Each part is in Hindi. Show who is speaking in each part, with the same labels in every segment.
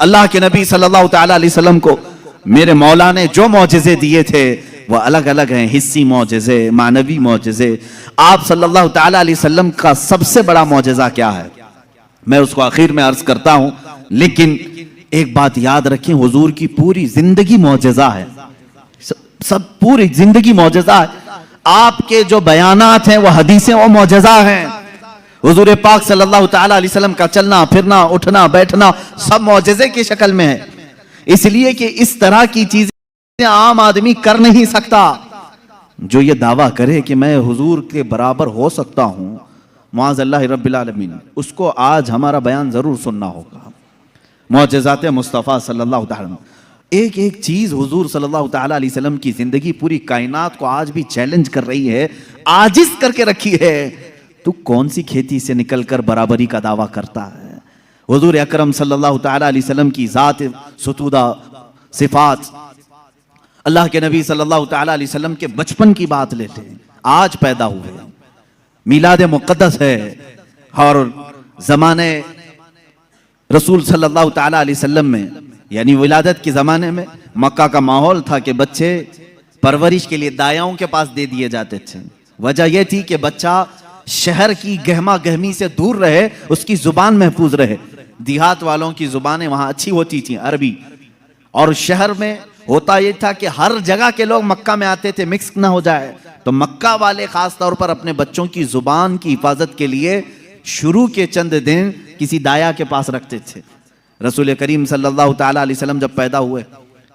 Speaker 1: अल्लाह के नबी सल्लल्लाहु तआला अलैहि वसल्लम को मेरे मौला ने जो मौजिज़े दिए थे वो अलग अलग हैं, हिस्सी मौजिज़े, मानवी मौजिज़े। आप सल्लल्लाहु तआला अलैहि वसल्लम का सबसे बड़ा मौजिज़ा क्या है, मैं उसको आखिर में अर्ज करता हूं, लेकिन एक बात याद रखें, हुजूर की पूरी जिंदगी मौजिज़ा है, सब पूरी जिंदगी मौजिज़ा है। आपके जो बयानात हैं वो हदीसें, वो मौजिज़ा हैं। हुजूर पाक सल्लल्लाहु तआला अलैहि वसल्लम का चलना फिरना उठना बैठना सब मौजिज़े की शक्ल में है, इसलिए कि इस तरह की चीजें आम आदमी कर नहीं सकता। जो ये दावा करे कि मैं हुजूर के बराबर हो सकता हूं, मुआज़ल्लाह रब्बिल आलमीन, उसको आज हमारा बयान जरूर सुनना होगा। मौजिज़ात मुस्तफ़ा सल्लल्लाहु तआला, एक एक चीज हुजूर सल्लल्लाहु तआला अलैहि वसल्लम की जिंदगी पूरी कायनात को आज भी चैलेंज कर रही है, आजिज करके रखी है। तू कौन सी खेती से निकलकर बराबरी का दावा करता है? हुजूर अकरम सल्लल्लाहु तआला अलैहि वसल्लम की ज़ात सुतूदा सिफात, अल्लाह के नबी सल्लल्लाहु तआला अलैहि वसल्लम के बचपन की बात लेते हैं, आज पैदा हुए, मिलाद मुक़द्दस है, और ज़माने रसूल सल्लल्लाहु तआला अलैहि वसल्लम में, यानी विलादत के ज़माने में मक्का का माहौल था कि बच्चे परवरिश के लिए दायाओं के पास दे दिए जाते थे। वजह यह थी कि बच्चा शहर की गहमा गहमी से दूर रहे, उसकी जुबान महफूज रहे। देहात वालों की जुबानें वहां अच्छी होती थी, अरबी, और शहर में होता यह था कि हर जगह के लोग मक्का में आते थे, मिक्स ना हो जाए। तो मक्का वाले खास तौर पर अपने बच्चों की जुबान की हिफाजत के लिए शुरू के चंद दिन किसी दाया के पास रखते थे। रसूल करीम सल्लल्लाहु तआला अलैहि वसल्लम जब पैदा हुए,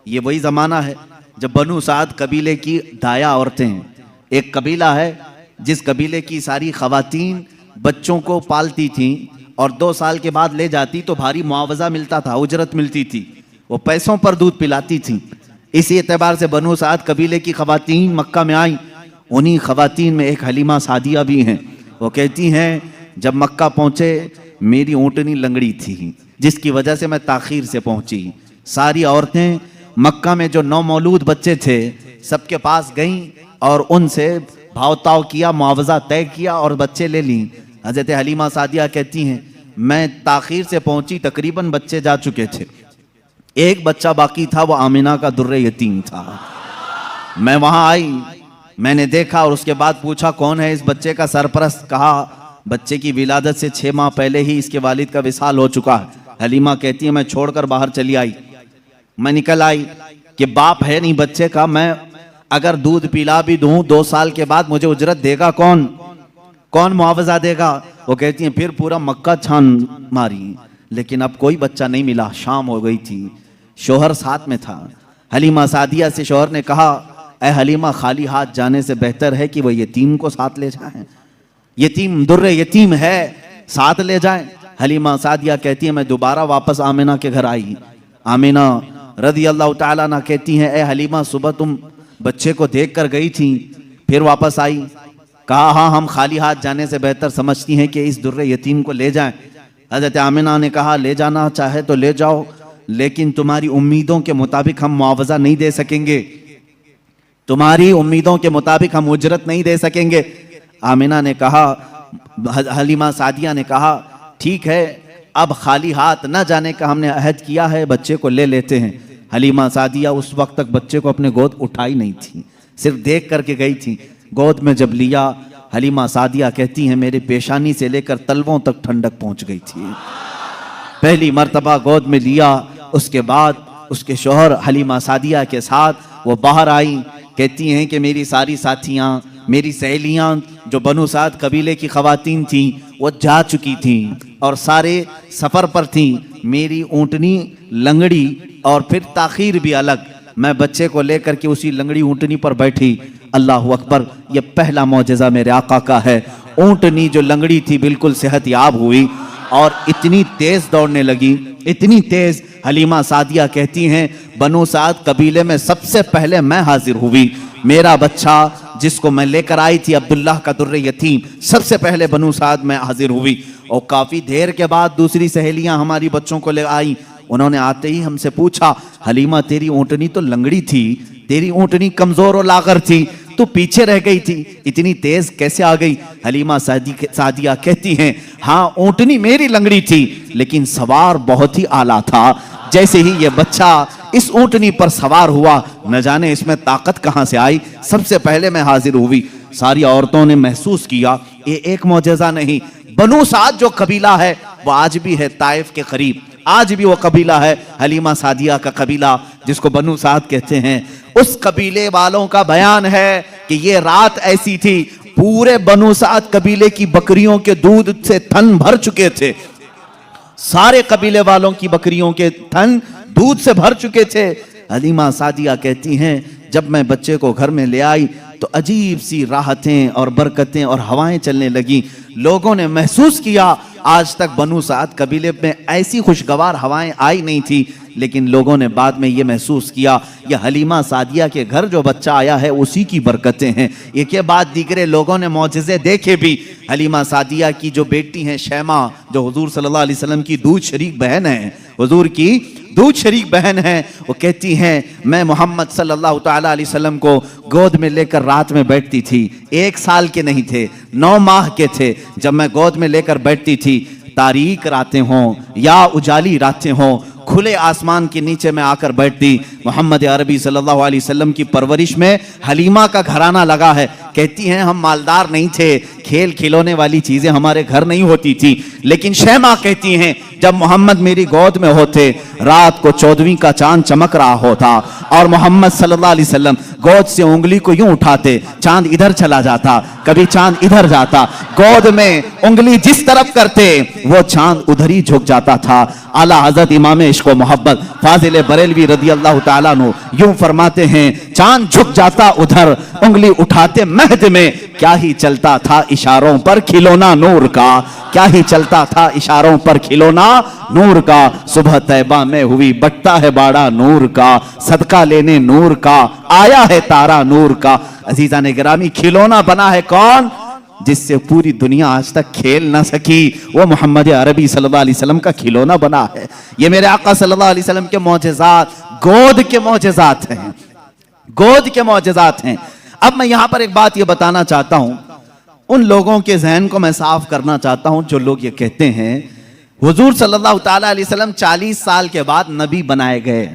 Speaker 1: ये वही जमाना है जब बनु साद कबीले की दाया औरतें हैं। एक कबीला है जिस कबीले की सारी खवातीन बच्चों को पालती थीं और 2 साल के बाद ले जाती तो भारी मुआवजा मिलता था, उजरत मिलती थी, वो पैसों पर दूध पिलाती थीं। इसी एतबार से बनु साद कबीले की खवातीन मक्का में आई। उन्हीं खवातीन में एक हलीमा सादिया भी हैं। वो कहती हैं, जब मक्का पहुंचे मेरी ऊँटनी लंगड़ी थी, जिसकी वजह से मैं ताखीर से पहुंची। सारी औरतें मक्का में जो नौमौलूद बच्चे थे सबके पास गईं और उनसे भावताव किया, मुआवजा तय किया और बच्चे ले ली। हजरत हलीमा सादिया कहती हैं, मैं ताखीर से पहुंची, तकरीबन बच्चे जा चुके थे, एक बच्चा बाकी था, वो आमिना का दुर्रे यतीम था। मैं वहां आई, मैंने देखा और उसके बाद पूछा कौन है इस बच्चे का सरपरस्त। कहा बच्चे की विलादत से 6 माह पहले ही इसके वालिद का विसाल हो चुका है। हलीमा कहती है, मैं छोड़कर बाहर चली आई। मैं निकल आई कि बाप है नहीं बच्चे का, मैं अगर दूध पिला भी दूं 2 साल के बाद मुझे उजरत देगा कौन, कौन मुआवजा देगा? वो कहती हैं, फिर पूरा मक्का छान मारी, लेकिन अब कोई बच्चा नहीं मिला। शाम हो गई थी, शोहर साथ में था। हलीमा सादिया से शोहर ने कहा, ए हलीमा, खाली हाथ जाने से बेहतर है कि वो यतीम को साथ ले जाएं, यतीम दुर्रे यतीम है, साथ ले जाएं। हलीमा सादिया कहती है, मैं दोबारा वापस आमिना के घर आई। आमिना रज़ी अल्लाह तआला अन्हा कहती हैं, ए हलीमा, सुबह तुम बच्चे को देख कर गई थी, फिर वापस आई। कहा हाँ, हम खाली हाथ जाने से बेहतर समझती हैं कि इस दुर्रे यतीम को ले जाएं। हज़रत आमिना ने कहा, ले जाना चाहे तो ले जाओ, लेकिन तुम्हारी उम्मीदों के मुताबिक हम मुआवजा नहीं दे सकेंगे, तुम्हारी उम्मीदों के मुताबिक हम उजरत नहीं दे सकेंगे। आमिना ने कहा, हलीमा सादिया ने कहा, ठीक है, अब खाली हाथ न जाने का हमने अहद किया है, बच्चे को ले लेते हैं। हलीमा सादिया उस वक्त तक बच्चे को अपने गोद उठाई नहीं थी, सिर्फ देख करके गई थी। गोद में जब लिया, हलीमा सादिया कहती हैं, मेरे पेशानी से लेकर तलवों तक ठंडक पहुंच गई थी। पहली मर्तबा गोद में लिया, उसके बाद उसके शोहर हलीमा सादिया के साथ वो बाहर आई। कहती हैं कि मेरी सारी साथियाँ, मेरी सहेलियाँ जो बनु साद कबीले की खवातीन थीं, वो जा चुकी थीं और सारे सफ़र पर थीं। मेरी ऊँटनी लंगड़ी और फिर ताखीर भी अलग, मैं बच्चे को लेकर के उसी लंगड़ी ऊँटनी पर बैठी। अल्लाह अकबर, ये पहला मौजज़ा मेरे आका का है। ऊँटनी जो लंगड़ी थी बिल्कुल सेहत याब हुई और इतनी तेज़ दौड़ने लगी, इतनी तेज़। हलीमा सादिया कहती हैं, बनु साद कबीले में सबसे पहले मैं हाजिर हुई। मेरा बच्चा जिसको मैं लेकर आई थी, अब्दुल्लाह का दुर्रे यतीम, सबसे पहले बनु साद में हाजिर हुई। और काफ़ी देर के बाद दूसरी सहेलियां हमारी बच्चों को ले आई। उन्होंने आते ही हमसे पूछा, हलीमा तेरी ऊँटनी तो लंगड़ी थी, तेरी ऊँटनी कमज़ोर और लागर थी, तो पीछे रह गई थी, इतनी तेज कैसे आ गई? हलीमा सादिया कहती हैं, हाँ ऊंटनी मेरी लंगड़ी थी, लेकिन सवार बहुत ही आला था। जैसे ही ये बच्चा इस ऊंटनी पर सवार हुआ, न जाने इसमें ताकत कहां से आई, सबसे पहले मैं हाजिर हुई। सारी औरतों ने महसूस किया ये एक मौजज़ा नहीं, बनु साद जो कबीला है वो आज भी है ताइफ के करीब, आज भी वो कबीला है हलीमा सादिया का कबीला जिसको बनु साद कहते हैं। उस कबीले वालों का बयान है कि ये रात ऐसी थी, पूरे बनु साद कबीले की बकरियों के दूध से थन भर चुके थे, सारे कबीले वालों की बकरियों के थन दूध से भर चुके थे। हलीमा सादिया कहती हैं, जब मैं बच्चे को घर में ले आई तो अजीब सी राहतें और बरकतें और हवाएं चलने लगी। लोगों ने महसूस किया आज तक बनु साद कबीले में ऐसी खुशगवार हवाएं आई नहीं थी, लेकिन लोगों ने बाद में ये महसूस किया यह हलीमा सादिया के घर जो बच्चा आया है उसी की बरकतें हैं। एक के बाद दीगरे लोगों ने मौजज़े देखे भी। हलीमा सादिया की जो बेटी हैं शैमा, जो हुजूर सल्लल्लाहु अलैहि वसल्लम की दूध शरीक बहन है, हुजूर की दूध शरीक बहन है, वो कहती हैं मैं मोहम्मद सल्लल्लाहु ताला अलैहि वसल्लम को गोद में लेकर रात में बैठती थी। 1 साल के नहीं थे, 9 माह के थे जब मैं गोद में लेकर बैठती थी। तारीक रातें हों या उजाली रातें हों, खुले आसमान के नीचे में आकर बैठती। मोहम्मद अरबी सल्लल्लाहु अलैहि वसल्लम की परवरिश में हलीमा का घराना लगा है। कहती हैं हम मालदार नहीं थे, खेल खिलौने वाली चीजें हमारे घर नहीं होती थी, लेकिन शैमा कहती हैं जब मोहम्मद मेरी गोद में होते, रात को 14वीं का चांद चमक रहा होता और मोहम्मद सल्लल्लाहु अलैहि वसल्लम गोद से उंगली को यूं उठाते, चांद इधर चला जाता, कभी चांद इधर जाता, गोद में उंगली जिस तरफ करते वो चांद उधर ही झुक जाता था। आला हजरत इमाम इश्क व मोहब्बत फाजिल बरेलवी रदी अल्लाह ताला अन्हु यूं फरमाते हैं, चांद झुक जाता उधर, उंगली उठाते महद में, क्या ही चलता था इशारों पर खिलौना नूर का, क्या ही चलता था इशारों पर खिलौना नूर का। सुबह तैबा में हुई बटता है बाड़ा नूर का, सदका लेने नूर का आया है तारा नूर का। अजीजा ने गिरामी, खिलौना बना है कौन? जिससे पूरी दुनिया आज तक खेल ना सकी, वो मोहम्मद अरबी सल्लल्लाहु अलैहि वसल्लम का खिलौना बना है। ये मेरे आका सल्लल्लाहु अलैहि वसल्लम के मौजज़ात, गोद के मौजज़ात हैं, गोद के मौजज़ात हैं। अब मैं यहां पर एक बात ये बताना चाहता हूं, उन लोगों के जहन को मैं साफ करना चाहता हूं जो लोग ये कहते हैं हुजूर सल्लल्लाहु ताला अलैहि वसल्लम 40 साल के बाद नबी बनाए गए,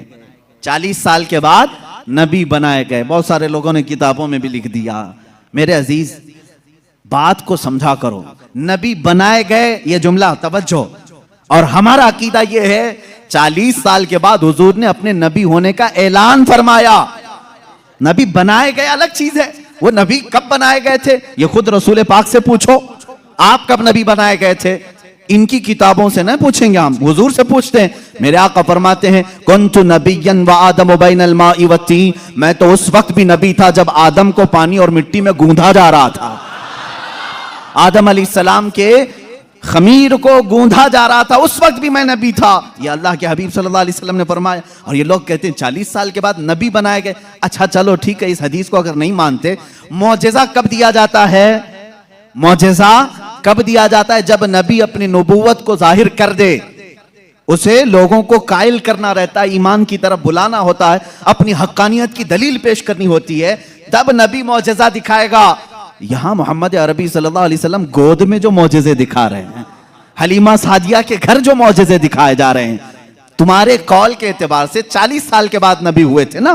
Speaker 1: 40 साल के बाद नबी बनाए गए। बहुत सारे लोगों ने किताबों में भी लिख दिया। मेरे अजीज, बात को समझा करो, नबी बनाए गए ये जुमला तवज्जो, और हमारा अकीदा ये है 40 साल के बाद हुजूर ने अपने नबी होने का ऐलान फरमाया। नबी बनाए गए अलग चीज है, वो नबी कब बनाए गए थे ये खुद रसूल पाक से पूछो, आप कब नबी बनाए गए थे? इनकी किताबों से न पूछेंगे, हम हुजूर से पूछते हैं। मेरे आका फरमाते हैं, कुन्तु नबिय्यन व आदम बैनल माई व तीन, मैं तो उस वक्त भी नबी था जब आदम को पानी और मिट्टी में गूंधा जा रहा था। आदम अलैहिस्सलाम के खमीर को गूंधा जा रहा था, उस वक्त भी मैं नबी था। ये अल्लाह के हबीब सल्लल्लाहु अलैहि वसल्लम ने फरमाया। और ये लोग कहते हैं 40 साल के बाद नबी बनाए गए। अच्छा चलो ठीक है, इस हदीस को अगर नहीं मानते, मौजज़ा कब दिया जाता है? मौजज़ा कब दिया जाता है? जब नबी अपनी नबूवत को जाहिर कर दे, उसे लोगों को कायल करना रहता है, ईमान की तरफ बुलाना होता है, अपनी हक्कानियत की दलील पेश करनी होती है, तब नबी मौजज़ा दिखाएगा। यहां मोहम्मद अरबी सल्लल्लाहु अलैहि वसल्लम गोद में जो मौजज़े दिखा रहे हैं, हलीमा सादिया के घर जो मौजज़े दिखाए जा रहे हैं, तुम्हारे कौल के एतबार से 40 साल के बाद नबी हुए थे ना,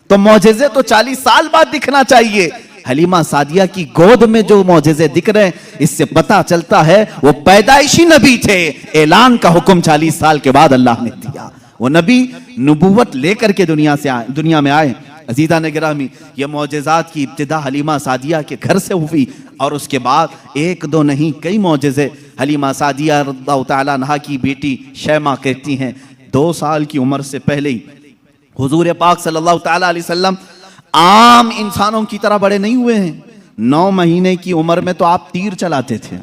Speaker 1: तो मौजज़े तो 40 साल बाद दिखना चाहिए। हलीमा सादिया की गोद में जो मौजज़े दिख रहे हैं, इससे पता चलता है वो पैदाइशी नबी थे। ऐलान का हुक्म 40 साल के बाद अल्लाह ने दिया, वो नबी नबूवत लेकर के दुनिया में आए। अजीज़ा ने गिरामी, ये मौजज़ात की इब्तिदा हलीमा सादिया के घर से हुई, और उसके बाद एक दो नहीं कई मौजज़े। हलीमा सादिया रज़ियल्लाहु ताला अन्हा की बेटी शैमा कहती हैं, 2 साल की उम्र से पहले ही हुजूर पाक सल्लल्लाहु ताला अलैहि वसल्लम आम इंसानों की तरह बड़े नहीं हुए हैं। 9 महीने की उम्र में तो आप तीर चलाते थे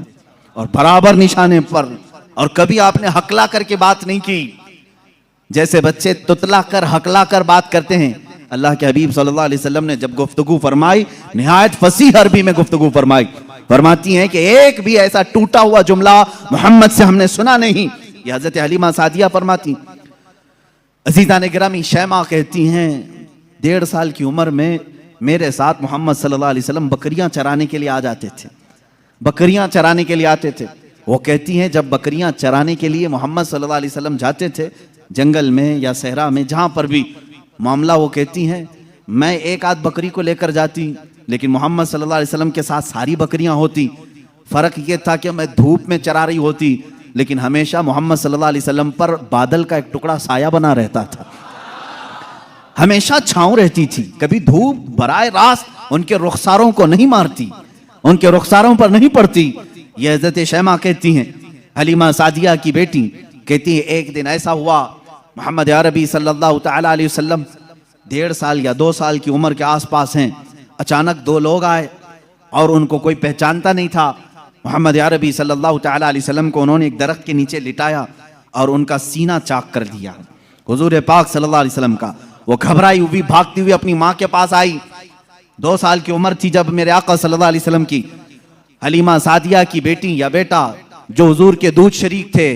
Speaker 1: और बराबर निशाने पर, और कभी आपने हकला करके बात नहीं की, जैसे बच्चे तुतला कर हकला कर बात करते हैं। अल्लाह के हबीब सल्लल्लाहु अलैहि वसल्लम ने जब गुफ्तगू फरमाई, निहायत फसीह अरबी में गुफ्तगू फरमाई। फरमाती हैं कि एक भी ऐसा टूटा हुआ जुमला मोहम्मद से हमने सुना नहीं। ये हजरत हलीमा सादिया फरमाती। अजीज़ा ने गिरामी, शैमा कहती हैं 1.5 साल की उम्र में मेरे साथ मोहम्मद सल्लल्लाहु अलैहि वसल्लम बकरियां चराने के लिए आ जाते थे, बकरियां चराने के लिए आते थे। वो कहती हैं जब बकरियां चराने के लिए मोहम्मद सल्लल्लाहु अलैहि वसल्लम जाते थे जंगल में या सहरा में, जहाँ पर भी मामला, वो कहती हैं मैं एक आध बकरी को लेकर जाती, लेकिन मोहम्मद सल्लल्लाहु अलैहि वसल्लम के साथ सारी बकरियां होती। फ़र्क ये था कि मैं धूप में चरा रही होती, लेकिन हमेशा मोहम्मद सल्लल्लाहु अलैहि वसल्लम पर बादल का एक टुकड़ा साया बना रहता था, हमेशा छाँव रहती थी। कभी धूप बराए रास्त उनके रुखसारों को नहीं मारती, उनके रुखसारों पर नहीं पड़ती। ये हज़रत शैमा कहती हैं, हलीमा सादिया की बेटी कहती है एक दिन ऐसा हुआ, मोहम्मद अरबी सल्लल्लाहु तआला अलैहि वसल्लम 1.5 साल या 2 साल की उम्र के आसपास हैं। अचानक 2 लोग आए और उनको कोई पहचानता नहीं था। मोहम्मद अरबी सल्लल्लाहु तआला अलैहि वसल्लम को उन्होंने एक दरख्त के नीचे लिटाया और उनका सीना चाक कर दिया हुजूर पाक सल्लल्लाहु अलैहि वसल्लम का। वो घबराई हुई भागती हुई अपनी माँ के पास आई। 2 साल की उम्र थी जब मेरे आका सल्लल्लाहु अलैहि वसल्लम की हलीमा सादिया की बेटी या बेटा जो हुजूर के दूध शरीक थे,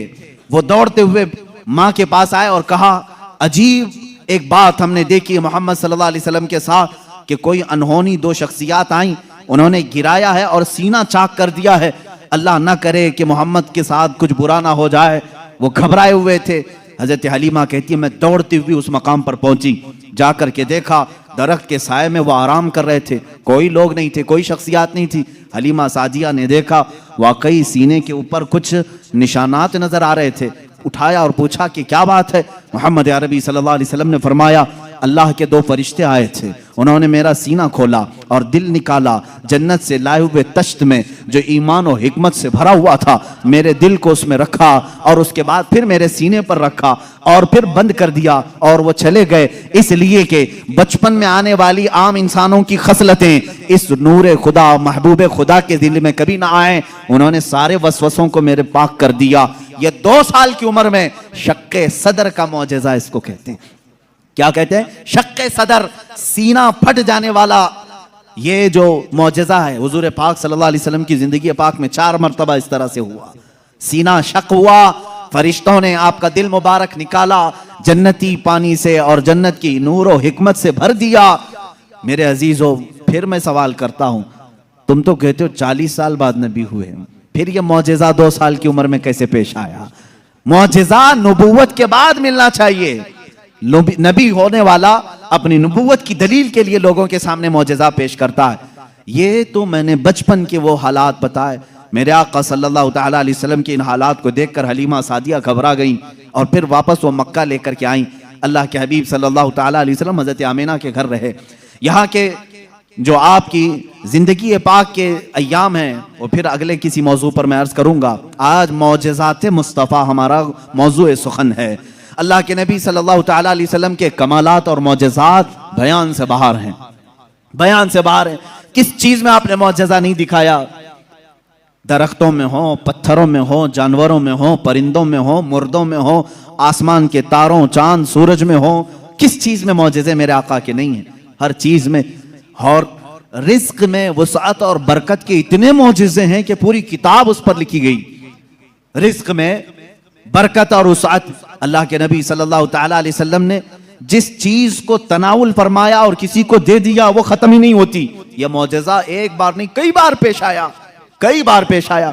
Speaker 1: वो दौड़ते हुए माँ के पास आए और कहा अजीब एक बात हमने देखी मोहम्मद सल्लल्लाहु अलैहि वसल्लम के साथ कि कोई अनहोनी 2 शख्सियात आई, उन्होंने गिराया है और सीना चाक कर दिया है। अल्लाह ना करे कि मोहम्मद के साथ कुछ बुरा ना हो जाए। वो घबराए हुए थे। हजरत हलीमा कहती है मैं दौड़ती हुई उस मकाम पर पहुंची, जाकर के देखा दरख्त के साए में वो आराम कर रहे थे, कोई लोग नहीं थे, कोई शख्सियात नहीं थी। हलीमा सादिया ने देखा वाकई सीने के ऊपर कुछ निशानात नजर आ रहे थे। उठाया और पूछा कि क्या बात है। मोहम्मद अरबी सल्लल्लाहु अलैहि वसल्लम ने फरमाया अल्लाह के 2 फरिश्ते आए थे, उन्होंने मेरा सीना खोला और दिल निकाला जन्नत से लाए हुए तश्त में जो ईमान और हिकमत से भरा हुआ था, मेरे दिल को उसमें रखा और उसके बाद फिर मेरे सीने पर रखा और फिर बंद कर दिया और वो चले गए। इसलिए कि बचपन में आने वाली आम इंसानों की खसलतें इस नूर खुदा महबूब खुदा के दिल में कभी ना आए। उन्होंने सारे वसवसों को मेरे पाक कर दिया। ये 2 साल की उम्र में शक्के सदर का मौजज़ा इसको कहते हैं। क्या कहते हैं? शक्के सदर, सीना फट जाने वाला ये जो मौजज़ा है हुजूर पाक सल्लल्लाहु अलैहि वसल्लम की जिंदगी पाक में 4 मरतबा इस तरह से हुआ। सीना शक हुआ, फरिश्तों ने आपका दिल मुबारक निकाला, जन्नती पानी से और जन्नत की नूर और हिकमत से भर दिया। मेरे अजीजों, फिर मैं सवाल करता हूं, तुम तो कहते हो 40 साल बाद नबी हुए, फिर ये मौजज़ा 2 साल की उम्र में कैसे पेश आया? मौजज़ा नबूवत के बाद मिलना चाहिए। नबी होने वाला अपनी नबूवत की दलील के लिए लोगों के सामने मौजज़ा पेश करता है। ये तो मैंने बचपन के वो हालात बताए। मेरे आका सल्लल्लाहु तआला अलैहि वसल्लम के इन हालात को देखकर हलीमा सादिया घबरा गई और फिर वापस वो मक्का लेकर के आई। अल्लाह के हबीब सल्लल्लाहु तआला अलैहि वसल्लम हज़रत आमिना के घर रहे। यहाँ के जो आपकी जिंदगी पाक के अय्याम हैं वो फिर अगले किसी मौजू पर मैं अर्ज करूंगा। आज मौजज़ात मुस्तफ़ा हमारा मौजू सुखन है। अल्लाह के नबी सल्लल्लाहु तआला अलैहि वसल्लम के कमालात और मौजज़ात बयान से बाहर हैं, बयान से बाहर हैं। किस चीज में आपने मौजज़ा नहीं दिखाया? दरख्तों में हो, पत्थरों में हो, जानवरों में हो, परिंदों में हो, मुर्दों में हो, आसमान के तारों, चांद, सूरज में हो, किस चीज में मौजज़े मेरे आका के नहीं है? हर चीज में। और रिज्क में वसाअत और बरकत के इतने मौजज़े हैं कि पूरी किताब उस पर लिखी गई। रिज्क में बरकत और वसाअत, अल्लाह के नबी सल्लल्लाहु तआला अलैहि वसल्लम ने जिस चीज को तनाउल फरमाया और किसी को दे दिया वो खत्म ही नहीं होती। यह मौजज़ा एक बार नहीं कई बार पेश आया, कई बार पेश आया।